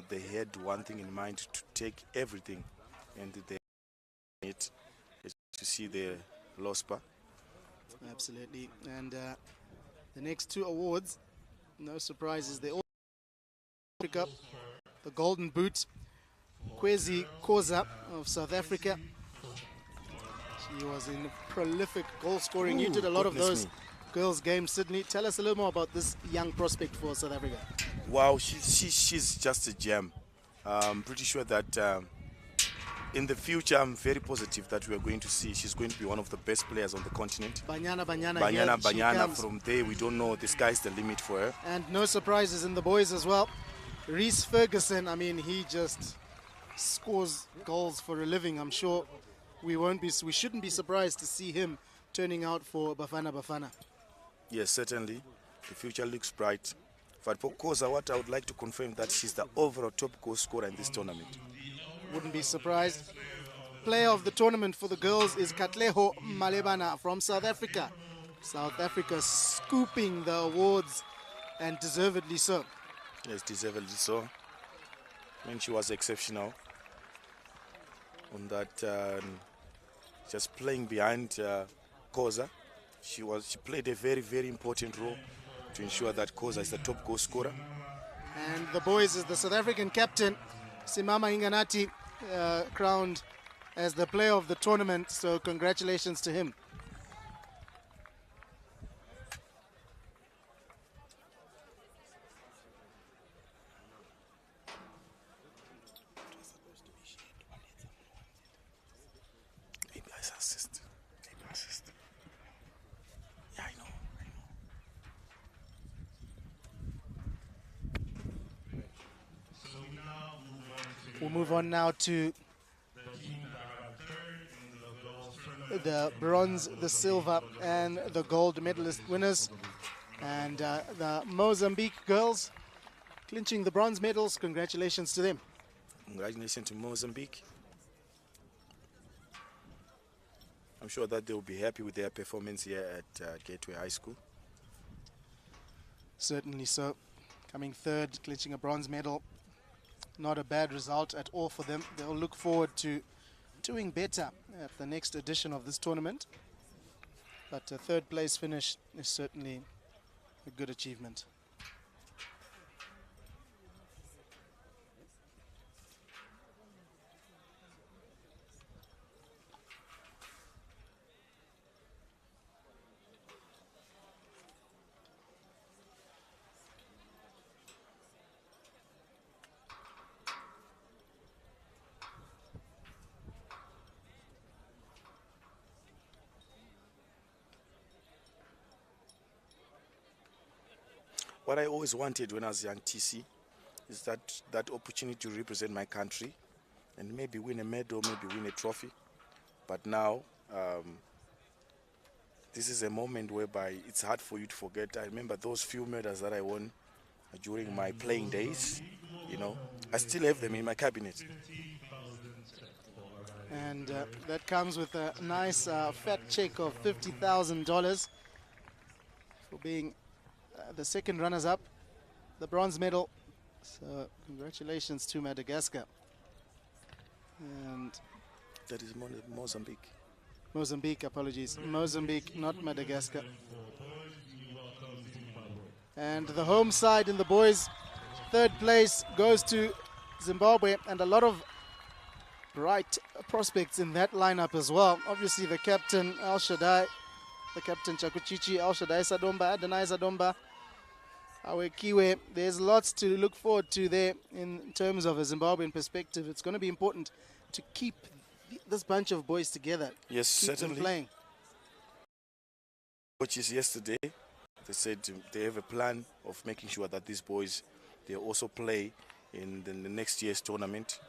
they had one thing in mind, to take everything, and they it is to see the Lospa. Absolutely, and the next two awards, no surprises, they all pick up the Golden Boot. Kwezi Khoza of South Africa. She was in prolific goal scoring. You did a lot of those girls' games, Sydney. Tell us a little more about this young prospect for South Africa. Wow, she's just a gem. I'm pretty sure that in the future, I'm very positive that we are going to see she's going to be one of the best players on the continent. Banyana. From there, we don't know. The sky's the limit for her. And no surprises in the boys as well. Reese Ferguson, I mean, he just scores goals for a living. I'm sure we shouldn't be surprised to see him turning out for Bafana Bafana. Yes, certainly. The future looks bright. But for Koza, what I would like to confirm that she's the overall top goal scorer in this tournament. Wouldn't be surprised. Player of the tournament for the girls is Katleho Malebana from South Africa. South Africa scooping the awards, and deservedly so. Yes, deservedly so. And she was exceptional on that, just playing behind Koza. She played a very, very important role to ensure that Koza is the top goal scorer. And the boys is the South African captain, Simama Inganati, crowned as the player of the tournament, so congratulations to him. Yeah, I know. We'll move on now to the bronze, the silver, and the gold medalist winners. And the Mozambique girls clinching the bronze medals. Congratulations to them. Congratulations to Mozambique. I'm sure that they will be happy with their performance here at Gateway High School. Certainly so. Coming third, clinching a bronze medal. Not a bad result at all for them. They'll look forward to doing better at the next edition of this tournament. But a third place finish is certainly a good achievement. What I always wanted when I was young TC is that opportunity to represent my country and maybe win a medal, maybe win a trophy. But now, this is a moment whereby it's hard for you to forget. I remember those few medals that I won during my playing days. You know, I still have them in my cabinet. And that comes with a nice fat check of $50,000 for being the second runners-up, the bronze medal. So congratulations to Madagascar. And that is Mozambique. Mozambique, apologies. Mozambique, not Madagascar. And the home side in the boys, third place goes to Zimbabwe, and a lot of bright prospects in that lineup as well. Obviously the captain, El Shaddai, the captain Chakuchichi, El Shaddai Sadomba, Adonai Sadomba, Awekiwe. There's lots to look forward to there in terms of a Zimbabwean perspective. It's going to be important to keep this bunch of boys together. Yes, keep certainly. them playing. Coaches yesterday, they said they have a plan of making sure that these boys, they also play in the next year's tournament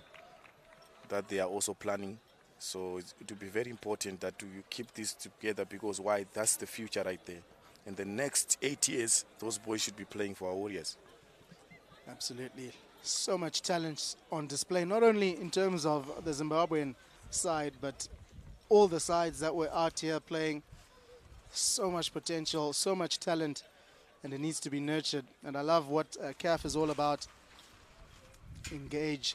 that they are also planning. So it will be very important that you keep this together, because why? That's the future right there. In the next 8 years, those boys should be playing for our Warriors. Absolutely. So much talent on display, not only in terms of the Zimbabwean side, but all the sides that were out here playing. So much potential, so much talent, and it needs to be nurtured. And I love what CAF is all about. Engage,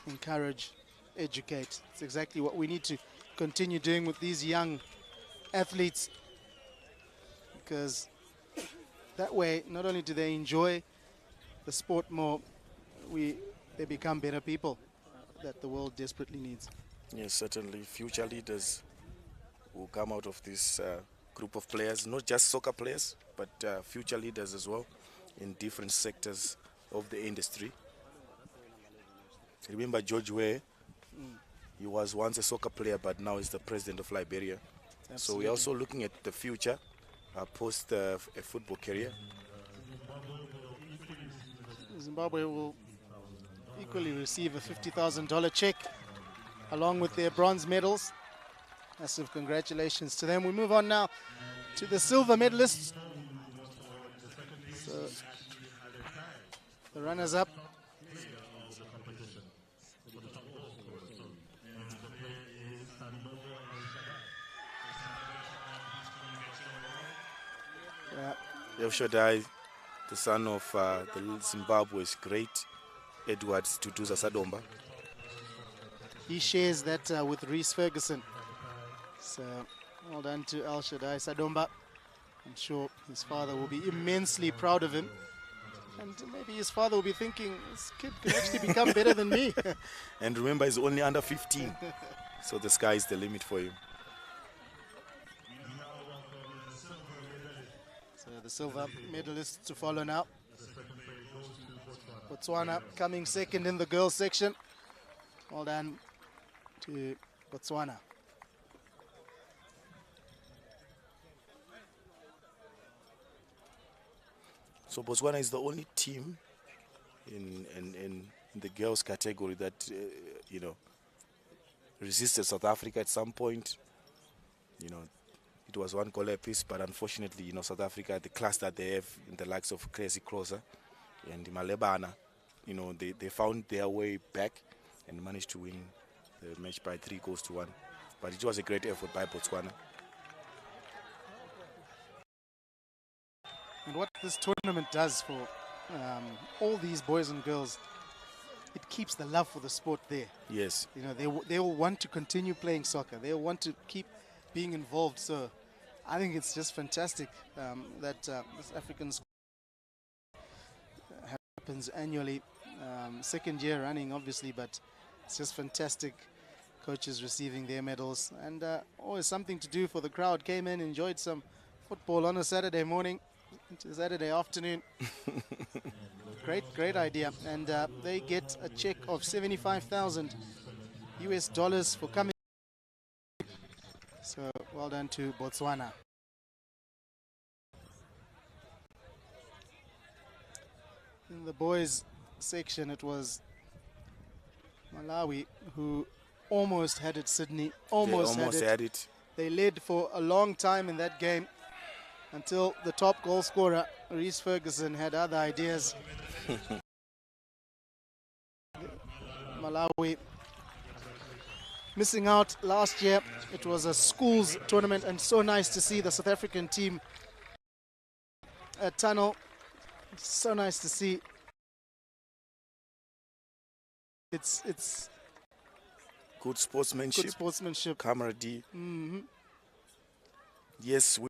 encourage, educate. It's exactly what we need to continue doing with these young athletes, because that way not only do they enjoy the sport more, they become better people that the world desperately needs. Yes, certainly. Future leaders will come out of this group of players, not just soccer players, but future leaders as well in different sectors of the industry. Remember George Weah? He was once a soccer player, but now he's the president of Liberia. Absolutely. So we're also looking at the future post a football career. Zimbabwe will equally receive a $50,000 check along with their bronze medals. Massive congratulations to them. We move on now to the silver medalists. So the runners-up. Yoshodai, the son of the Zimbabwe's great Edwards Tutuza Sadomba. He shares that with Reese Ferguson. So well done to El Shaddai Sadomba. I'm sure his father will be immensely proud of him. And maybe his father will be thinking, this kid could actually become better than me. And remember, he's only under 15. So the sky is the limit for him. So the silver medalists to follow now. Botswana coming second in the girls section. Well done to Botswana. So Botswana is the only team in the girls category that you know, resisted South Africa at some point. You know, it was one goal apiece, but unfortunately, you know, South Africa, the class that they have in the likes of Crazy Crosser and Malebana, you know, they found their way back and managed to win the match by 3-1. But it was a great effort by Botswana. And what this tournament does for all these boys and girls, it keeps the love for the sport there. Yes. You know, they will want to continue playing soccer. They will want to keep being involved. So I think it's just fantastic that this African sport happens annually. Second year running, obviously, but it's just fantastic. Coaches receiving their medals, and always something to do for the crowd. Came in, enjoyed some football on a Saturday morning into Saturday afternoon. Great idea. And they get a check of $75,000 for coming. So well done to Botswana. In the boys section, it was Malawi who almost had it, Sydney. Almost had it. They led for a long time in that game until the top goal scorer, Reese Ferguson, had other ideas. Malawi missing out last year. It was a schools tournament, and so nice to see the South African team at Tunnel. So nice to see. It's good sportsmanship. Good sportsmanship. Camaraderie. Mm-hmm. Yes, we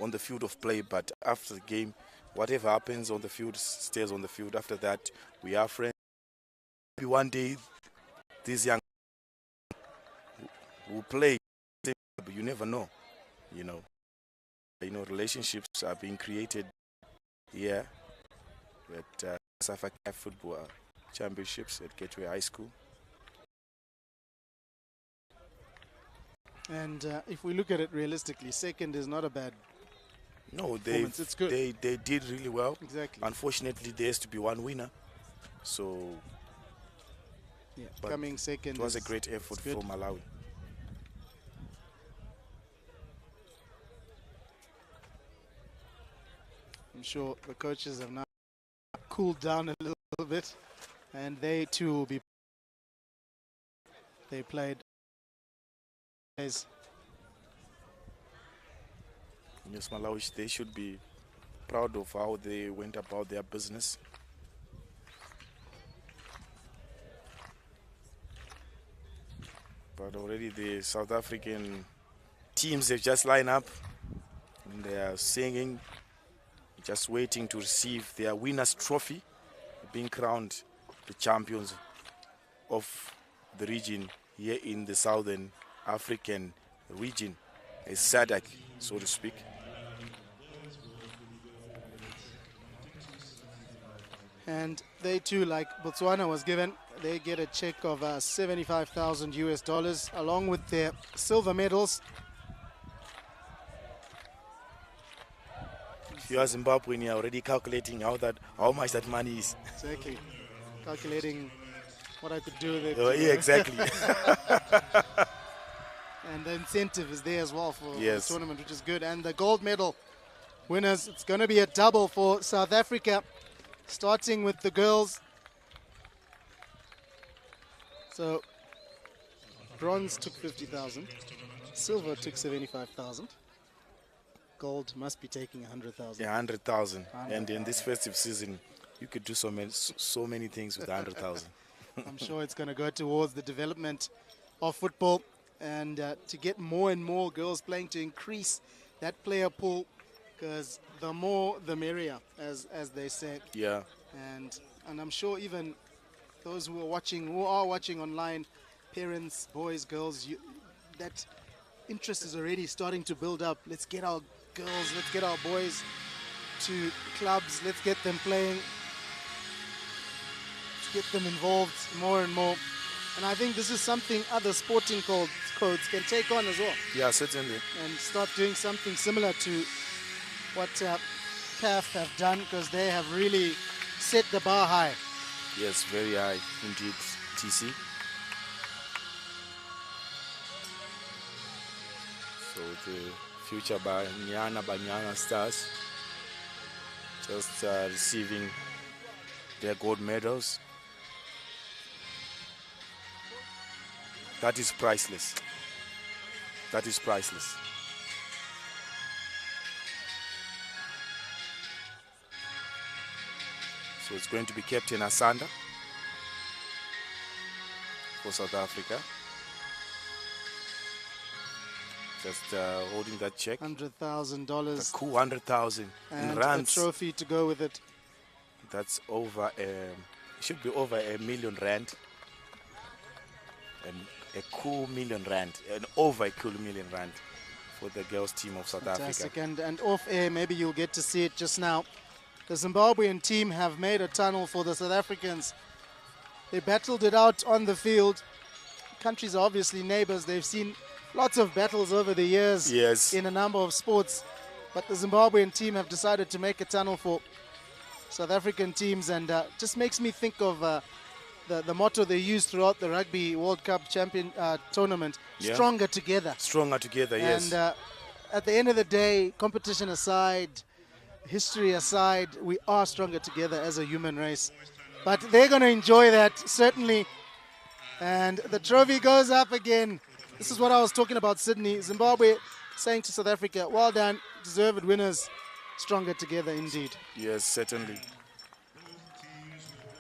on the field of play, but after the game, whatever happens on the field stays on the field. After that, we are friends. Maybe one day, these young will play, but you never know. You know, relationships are being created here at CAF Football Championships at Gateway High School. And if we look at it realistically, second is not a bad. No, it's good. They did really well. Exactly. Unfortunately, there has to be one winner. So, yeah, coming second. It was a great effort for Malawi. I'm sure the coaches have now cooled down a little bit, and they too will be. They played. Yes, Malawi, they should be proud of how they went about their business. But already the South African teams have just lined up and they are singing, just waiting to receive their winner's trophy, being crowned the champions of the region here in the Southern African region, a SADC, so to speak. And they too, like Botswana was given, they get a check of $75,000 along with their silver medals. If you are Zimbabwean, you're already calculating how much that money is. Exactly. calculating what I could do with it. Oh, yeah, exactly. And the incentive is there as well for Yes. the tournament, which is good. And the gold medal winners, it's going to be a double for South Africa, starting with the girls. So bronze took 50,000, silver took 75,000, gold must be taking 100,000. Yeah, 100,000. And in this festive season, you could do so many things with 100,000. I'm sure it's going to go towards the development of football and to get more and more girls playing, to increase that player pool, because the more the merrier, as they say. Yeah. And I'm sure even those who are watching online, parents, boys, girls, that interest is already starting to build up. Let's get our girls, let's get our boys to clubs, let's get them playing, let's get them involved more and more. And I think this is something other sporting codes can take on as well. Yeah, certainly. And start doing something similar to what CAF have done, because they have really set the bar high. Yes, very high indeed, TC. So the future Banyana Stars just receiving their gold medals. That is priceless. That is priceless. So it's going to be Captain Asanda for South Africa. Just holding that check. $100,000. A cool 100,000 in And rands. a trophy to go with it. That's over, should be over R1 million. And a cool R1 million, and over a cool R1 million for the girls team of South Fantastic. Africa. And off air, maybe you'll get to see it just now. The Zimbabwean team have made a tunnel for the South Africans. They battled it out on the field. Countries are obviously neighbors. They've seen lots of battles over the years Yes. in a number of sports. But the Zimbabwean team have decided to make a tunnel for South African teams, and just makes me think of the motto they use throughout the Rugby World Cup champion tournament, Yeah. stronger together. Stronger together, yes. And at the end of the day, competition aside, history aside, we are stronger together as a human race. But they're going to enjoy that, certainly. And the trophy goes up again. This is what I was talking about, Sydney. Zimbabwe saying to South Africa, well done, deserved winners, stronger together indeed. Yes, certainly.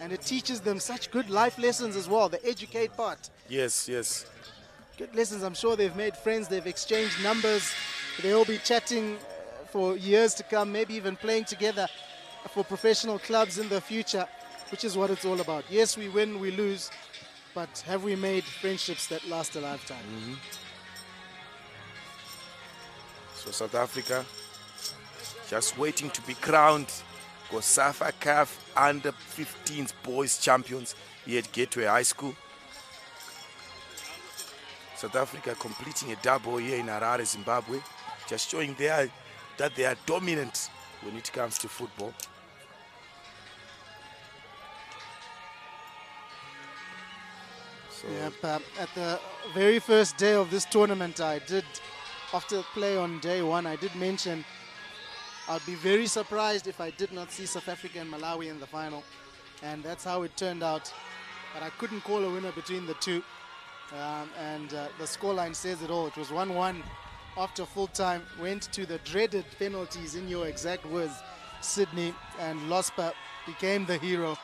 And it teaches them such good life lessons as well, the educate part. Yes, yes. Good lessons. I'm sure they've made friends, they've exchanged numbers. They'll be chatting for years to come, maybe even playing together for professional clubs in the future, which is what it's all about. Yes, we win, we lose, but have we made friendships that last a lifetime? Mm-hmm. So South Africa just waiting to be crowned COSAFA CAF under 15s boys champions here at Gateway High School. South Africa completing a double here in Harare, Zimbabwe, just showing that they are dominant when it comes to football. So Yep, at the very first day of this tournament, I did, after play on day one, I did mention I'd be very surprised if I did not see South Africa and Malawi in the final. And that's how it turned out. But I couldn't call a winner between the two. The scoreline says it all. It was 1-1 after full time. Went to the dreaded penalties, in your exact words, Sydney. And Lospa became the hero.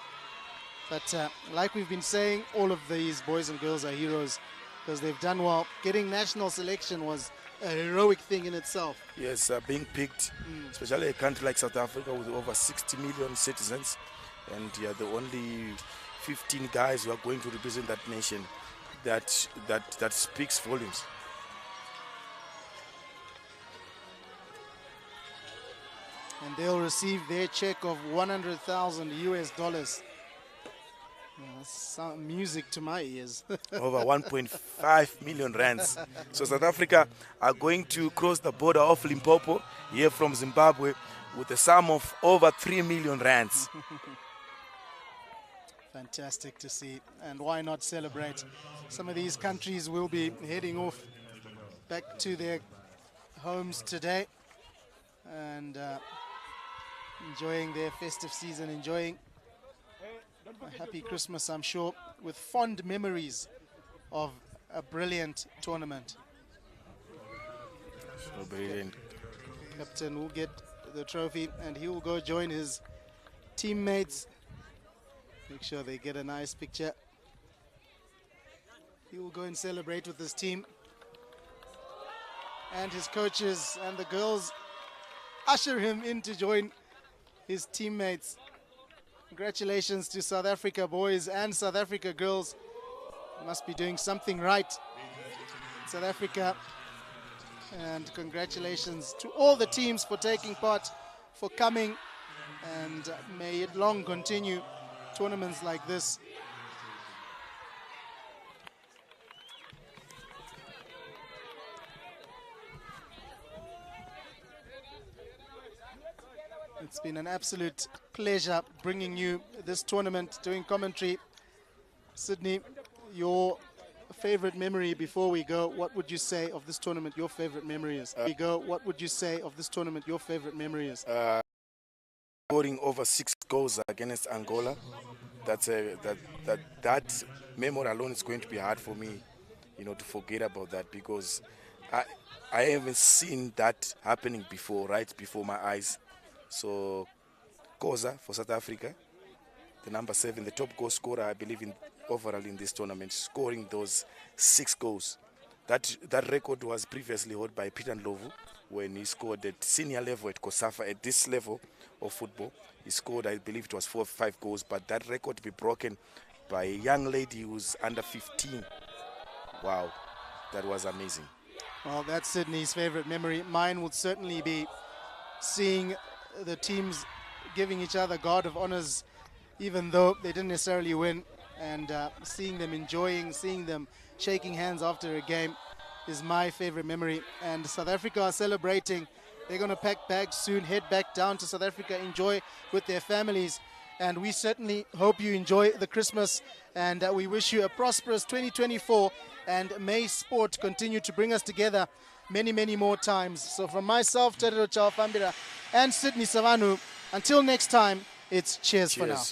But like we've been saying, all of these boys and girls are heroes because they've done well. Getting national selection was a heroic thing in itself. yes, being picked, especially a country like South Africa with over 60 million citizens, and yeah, the only 15 guys who are going to represent that nation, that speaks volumes. And they'll receive their check of $100,000. Some music to my ears. Over 1.5 million rands. So South Africa are going to cross the border of Limpopo here from Zimbabwe with a sum of over 3 million rands. Fantastic to see, and why not celebrate? Some of these countries will be heading off back to their homes today and enjoying their festive season, enjoying a happy Christmas, I'm sure, with fond memories of a brilliant tournament. So brilliant. Captain will get the trophy and he will go join his teammates. Make sure they get a nice picture. He will go and celebrate with his team. And his coaches and the girls usher him in to join his teammates. Congratulations to South Africa boys and South Africa girls. Must be doing something right, South Africa. And congratulations to all the teams for taking part, for coming, and may it long continue, tournaments like this. It's been an absolute pleasure bringing you this tournament, doing commentary. Sydney, your favorite memory before we go, what would you say of this tournament your favorite memory is? What would you say of this tournament your favorite memory is? Scoring over 6 goals against Angola. That memory alone is going to be hard for me, to forget about that, because I haven't seen that happening before, right before my eyes. So, Koza for South Africa, the number 7, the top goal scorer, I believe, overall in this tournament, scoring those 6 goals. That record was previously held by Peter Ndlovu when he scored at senior level at COSAFA. At this level of football, he scored, I believe it was 4 or 5 goals, but that record to be broken by a young lady who's under 15. Wow, that was amazing. Well, that's Sydney's favorite memory. Mine would certainly be seeing the teams giving each other guard of honors, even though they didn't necessarily win, and seeing them enjoying, seeing them shaking hands after a game is my favorite memory. And South Africa are celebrating. They're going to pack bags soon, head back down to South Africa, enjoy with their families. And we certainly hope you enjoy the Christmas, and we wish you a prosperous 2024, and may sport continue to bring us together many, many more times. So from myself, Terero Chawafambira, and Sydney Savanu, until next time, it's cheers for now.